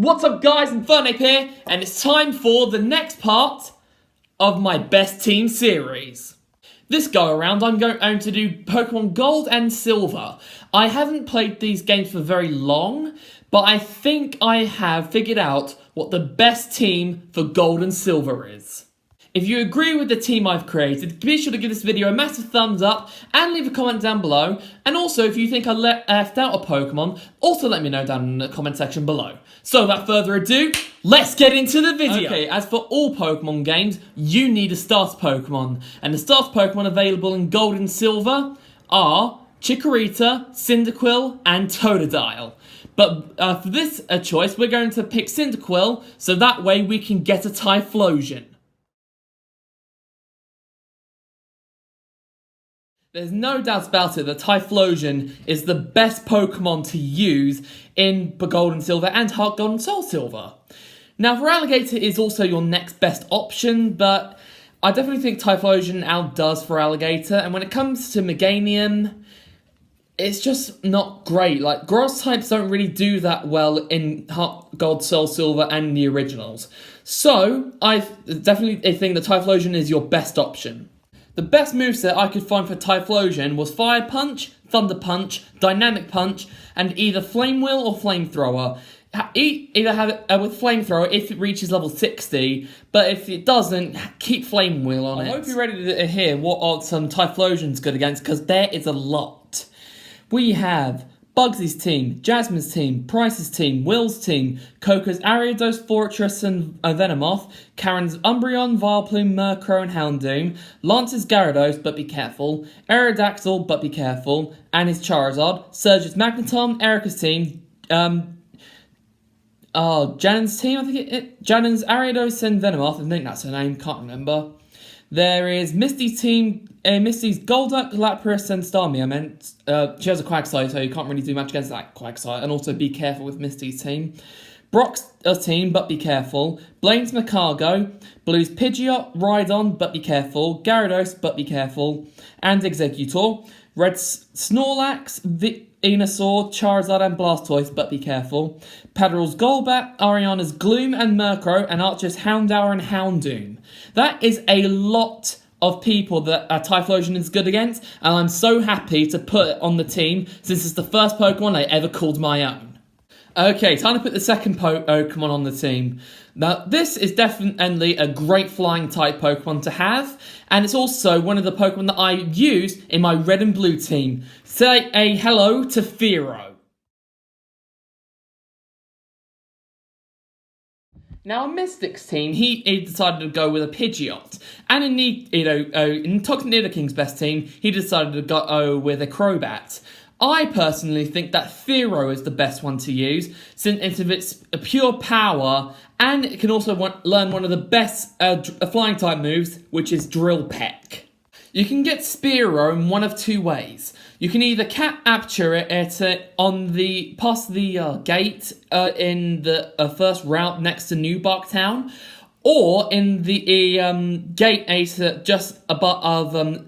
What's up guys, Infernape here, and it's time for the next part of my best team series. This go around I'm going to do Pokemon Gold and Silver. I haven't played these games for very long, but I think I have figured out what the best team for Gold and Silver is. If you agree with the team I've created, be sure to give this video a massive thumbs up and leave a comment down below. And also, if you think I left out a Pokemon, also let me know down in the comment section below. So without further ado, let's get into the video. Okay, as for all Pokemon games, you need a starter Pokemon. And the starter Pokemon available in Gold and Silver are Chikorita, Cyndaquil, and Totodile. But for this choice, we're going to pick Cyndaquil, so that way we can get a Typhlosion. There's no doubt about it that Typhlosion is the best Pokemon to use in Gold and Silver and Heart Gold and Soul Silver. Now, Feraligatr is also your next best option, but I definitely think Typhlosion outdoes Feraligatr, and when it comes to Meganium, it's just not great. Like, grass types don't really do that well in Heart Gold, Soul Silver and the originals. So, I definitely think that Typhlosion is your best option. The best moveset I could find for Typhlosion was Fire Punch, Thunder Punch, Dynamic Punch, and either Flame Wheel or Flamethrower. Either have it with Flamethrower if it reaches level 60, but if it doesn't, keep Flame Wheel on it. I hope you're ready to hear what are some Typhlosion's good against, because there is a lot. We have Bugsy's team, Jasmine's team, Price's team, Will's team, Coco's Ariados, Fortress and Venomoth, Karen's Umbreon, Vileplume, Murkrow and Houndoom, Lance's Gyarados, but be careful, Aerodactyl, but be careful, and his Charizard, Surge's Magneton, Erica's team, Janen's team, I think Janen's Ariados and Venomoth, I think that's her name, can't remember. There is Misty's team, Misty's Golduck, Lapras, and Starmie. She has a Quagsire, so you can't really do much against that Quagsire. And also be careful with Misty's team. Brock's team, but be careful. Blaine's Macargo, Blue's Pidgeot, Rhydon, but be careful. Gyarados, but be careful. And Exeggutor. Red's Snorlax, Venusaur, Charizard, and Blastoise, but be careful. Paddle's Golbat, Ariana's Gloom and Murkrow, and Archer's Houndour and Houndoom. That is a lot of people that Typhlosion is good against, and I'm so happy to put it on the team since it's the first Pokemon I ever called my own. Okay, time to put the second Pokemon on the team. Now, this is definitely a great flying type Pokemon to have, and it's also one of the Pokemon that I use in my red and blue team. Say a hello to Fearow. Now, in Mystic's team, he decided to go with a Pidgeot. And in Toxic Nidoking's best team, he decided to go with a Crobat. I personally think that Fearow is the best one to use, since of its pure power, and it can also learn one of the best flying type moves, which is Drill Peck. You can get Spearow in one of two ways. You can either capture it past the gate in the first route next to New Bark Town, or in the gate just above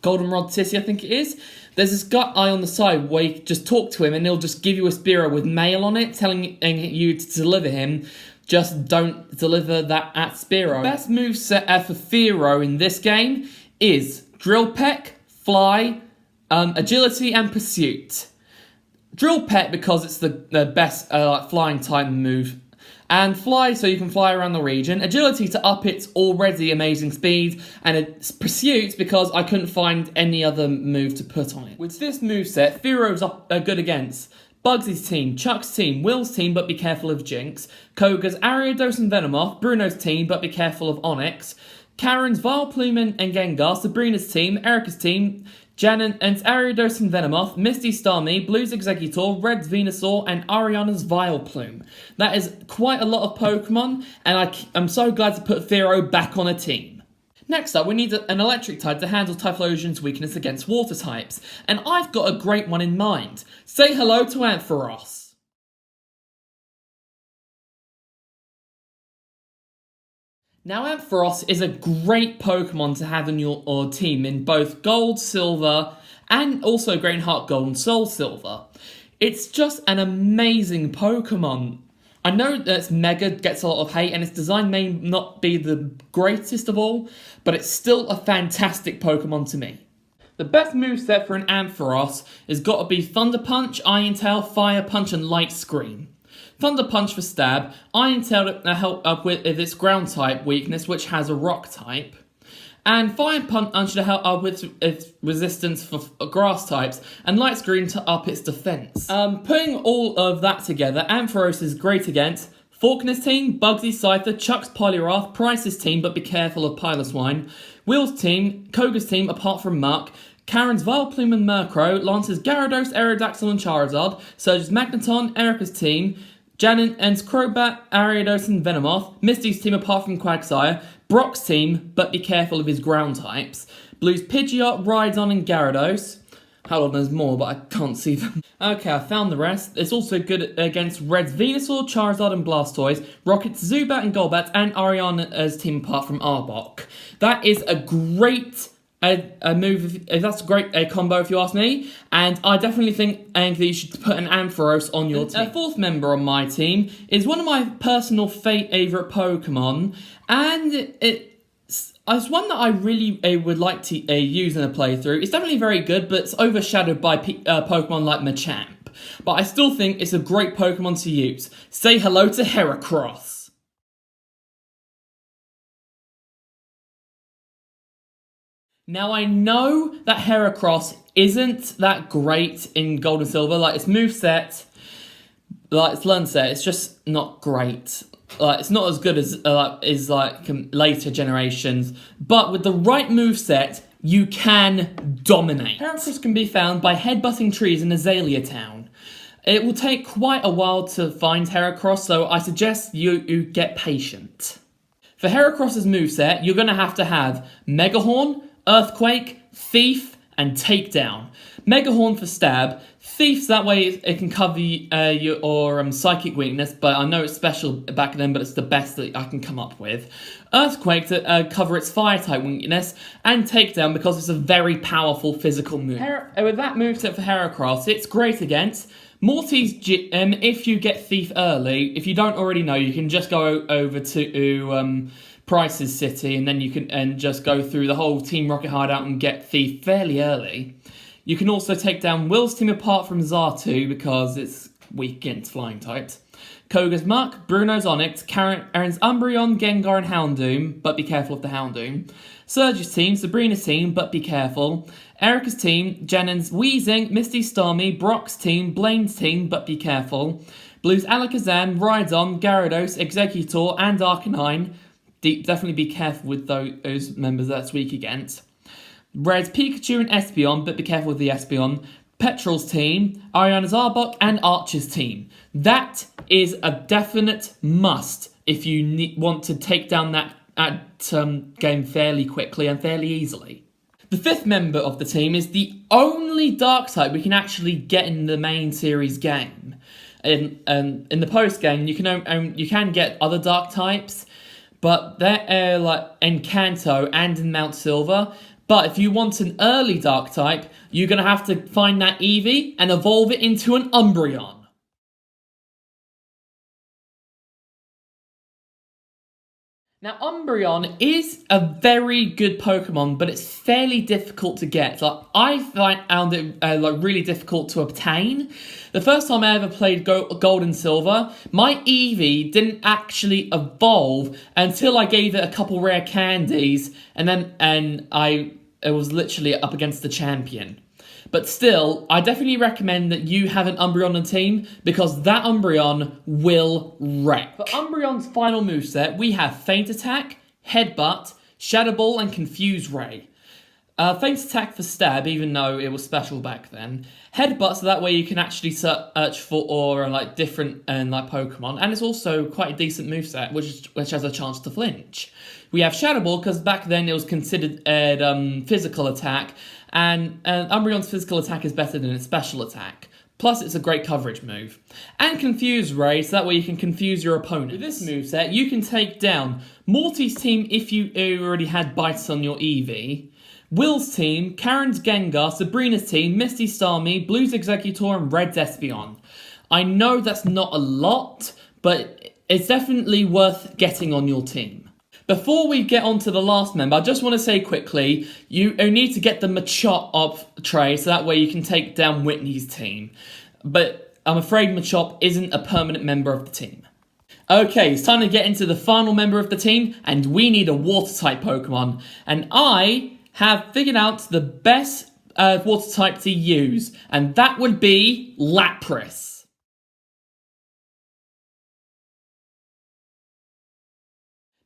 Goldenrod City, I think it is. There's this guy on the side where you just talk to him and he'll just give you a Spearow with mail on it, telling you to deliver him. Just don't deliver that at Spearow. The best moveset for Fearow in this game is Drill Peck, Fly, Agility, and Pursuit. Drill Peck because it's the best flying type move. And Fly so you can fly around the region. Agility to up its already amazing speed. And it's Pursuit because I couldn't find any other move to put on it. With this moveset, Fearow's good against Bugsy's team, Chuck's team, Will's team, but be careful of Jinx, Koga's Ariados and Venomoth, Bruno's team, but be careful of Onix, Karen's Vileplume and Gengar, Sabrina's team, Erica's team, Janet and Ariados and Venomoth, Misty's Starmie, Blue's Exeggutor, Red's Venusaur, and Ariana's Vileplume. That is quite a lot of Pokemon, and I'm so glad to put Fearow back on a team. Next up, we need an electric type to handle Typhlosion's weakness against water types, and I've got a great one in mind. Say hello to Ampharos. Now, Ampharos is a great Pokemon to have in your team in both Gold, Silver, and also great in Heart Gold and Soul Silver. It's just an amazing Pokemon. I know that its Mega gets a lot of hate and its design may not be the greatest of all, but it's still a fantastic Pokemon to me. The best moveset for an Ampharos has got to be Thunder Punch, Iron Tail, Fire Punch, and Light Screen. Thunder Punch for stab, Iron Tail to help up with its ground type weakness, which has a rock type, and Fire Punch to help up with its resistance for grass types, and Light Screen to up its defense. Putting all of that together, Ampharos is great against Faulkner's team, Bugsy Scyther, Chuck's Poliwrath, Price's team, but be careful of Piloswine, Will's team, Koga's team, apart from Muck, Karen's Vileplume and Murkrow, Lance's Gyarados, Aerodactyl and Charizard, Surge's Magneton, Erica's team, Janen's Crobat, Ariados and Venomoth, Misty's team apart from Quagsire, Brock's team, but be careful of his ground types, Blue's Pidgeot, Rhydon and Gyarados. Hold on, there's more, but I can't see them. Okay, I found the rest. It's also good against Red's Venusaur, Charizard and Blastoise, Rocket's Zubat and Golbat, and Ariana's team apart from Arbok. That is a great a move, that's a great combo if you ask me, and I definitely think that you should put an Ampharos on your team. A fourth member on my team is one of my personal favourite Pokemon, and it's one that I really would like to use in a playthrough. It's definitely very good, but it's overshadowed by Pokemon like Machamp. But I still think it's a great Pokemon to use. Say hello to Heracross. Now, I know that Heracross isn't that great in Gold and Silver. Like, its moveset, like, its learn set, it's just not great. Like, it's not as good as later generations. But with the right moveset, you can dominate. Heracross can be found by headbutting trees in Azalea Town. It will take quite a while to find Heracross, so I suggest you get patient. For Heracross's moveset, you're going to have Megahorn, Earthquake, Thief, and Takedown. Megahorn for stab. Thief's that way it can cover your psychic weakness, but I know it's special back then, but it's the best that I can come up with. Earthquake to cover its fire type weakness, and Takedown because it's a very powerful physical move. With that moveset for Heracross, it's great against Morty's Gym. If you get Thief early, if you don't already know, you can just go over to Price's City, and then you can just go through the whole Team Rocket hideout and get Thief fairly early. You can also take down Will's team apart from Xatu because it's weak against flying types. Koga's Muck, Bruno's Onix, Karen's Umbreon, Gengar and Houndoom, but be careful of the Houndoom. Surge's team, Sabrina's team, but be careful. Erica's team, Janen's Weezing, Misty Starmie, Brock's team, Blaine's team, but be careful. Blue's Alakazam, Rhydon, Gyarados, Exeggutor and Arcanine. Definitely be careful with those members that's weak against. Red's Pikachu and Espeon, but be careful with the Espeon. Petrol's team, Ariana's Arbok, and Archer's team. That is a definite must if you want to take down that game fairly quickly and fairly easily. The fifth member of the team is the only Dark type we can actually get in the main series game. In the post game, you can get other Dark types, but they're like Encanto and in Mount Silver. But if you want an early Dark type, you're going to have to find that Eevee and evolve it into an Umbreon. Now, Umbreon is a very good Pokemon, but it's fairly difficult to get. Like, I found it really difficult to obtain. The first time I ever played Gold and Silver, my Eevee didn't actually evolve until I gave it a couple rare candies, and it was literally up against the champion. But still, I definitely recommend that you have an Umbreon on the team, because that Umbreon will wreck. For Umbreon's final moveset, we have Feint Attack, Headbutt, Shadow Ball, and Confuse Ray. Feint Attack for stab, even though it was special back then. Headbutt, so that way you can actually search for different Pokemon, and it's also quite a decent moveset, which has a chance to flinch. We have Shadow Ball, because back then it was considered a physical attack, and Umbreon's physical attack is better than its special attack. Plus, it's a great coverage move. And Confuse Ray, so that way you can confuse your opponent. With this moveset, you can take down Morty's team if you already had bites on your Eevee, Will's team, Karen's Gengar, Sabrina's team, Misty Starmie, Blue's Exeggutor, and Red's Espeon. I know that's not a lot, but it's definitely worth getting on your team. Before we get on to the last member, I just want to say quickly, you need to get the Machop tray, so that way you can take down Whitney's team. But I'm afraid Machop isn't a permanent member of the team. Okay, it's time to get into the final member of the team, and we need a Water-type Pokemon. And I have figured out the best Water-type to use, and that would be Lapras.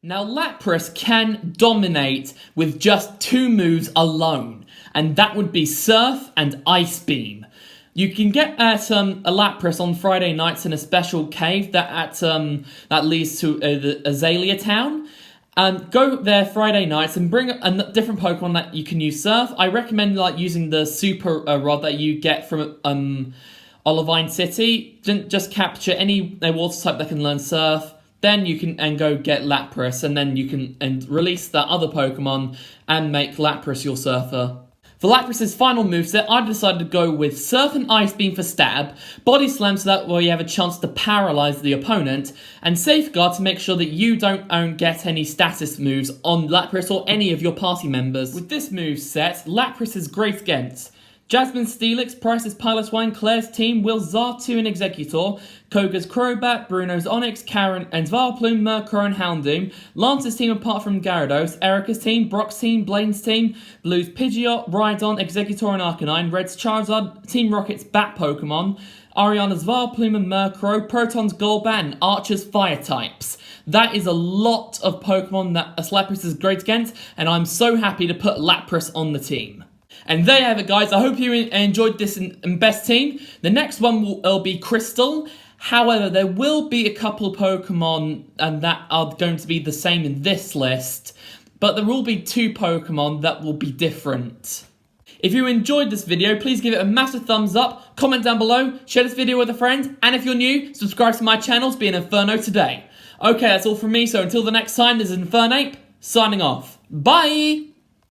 Now, Lapras can dominate with just 2 moves alone, and that would be Surf and Ice Beam. You can get a Lapras on Friday nights in a special cave that leads to the Azalea Town. Go there Friday nights and bring a different Pokemon that you can use Surf. I recommend using the Super Rod that you get from Olivine City. Just capture any Water type that can learn Surf. Then you can go get Lapras, and then you can release that other Pokemon and make Lapras your Surfer. For Lapras' final moveset, I decided to go with Surf and Ice Beam for stab, Body Slam so that way you have a chance to paralyze the opponent, and Safeguard to make sure that you don't get any status moves on Lapras or any of your party members. With this moveset, Lapras is great against Jasmine Steelix, Price's Pilotwine, Claire's team, Will's Zartu and Exeggutor, Koga's Crobat, Bruno's Onyx, Karen and Vileplume, Murkrow and Houndoom, Lance's team apart from Gyarados, Erica's team, Brock's team, Blaine's team, Blue's Pidgeot, Rhydon, Exeggutor and Arcanine, Red's Charizard, Team Rocket's Bat Pokemon, Ariana's Vileplume and Murkrow, Proton's Golbat and Archer's Fire types. That is a lot of Pokemon that Lapras is great against, and I'm so happy to put Lapras on the team. And there you have it, guys. I hope you enjoyed this in Best Team. The next one will be Crystal. However, there will be a couple of Pokemon that are going to be the same in this list. But there will be 2 Pokemon that will be different. If you enjoyed this video, please give it a massive thumbs up, comment down below, share this video with a friend, and if you're new, subscribe to my channel to be an Inferno today. Okay, that's all from me, so until the next time, this is Infernape, signing off. Bye!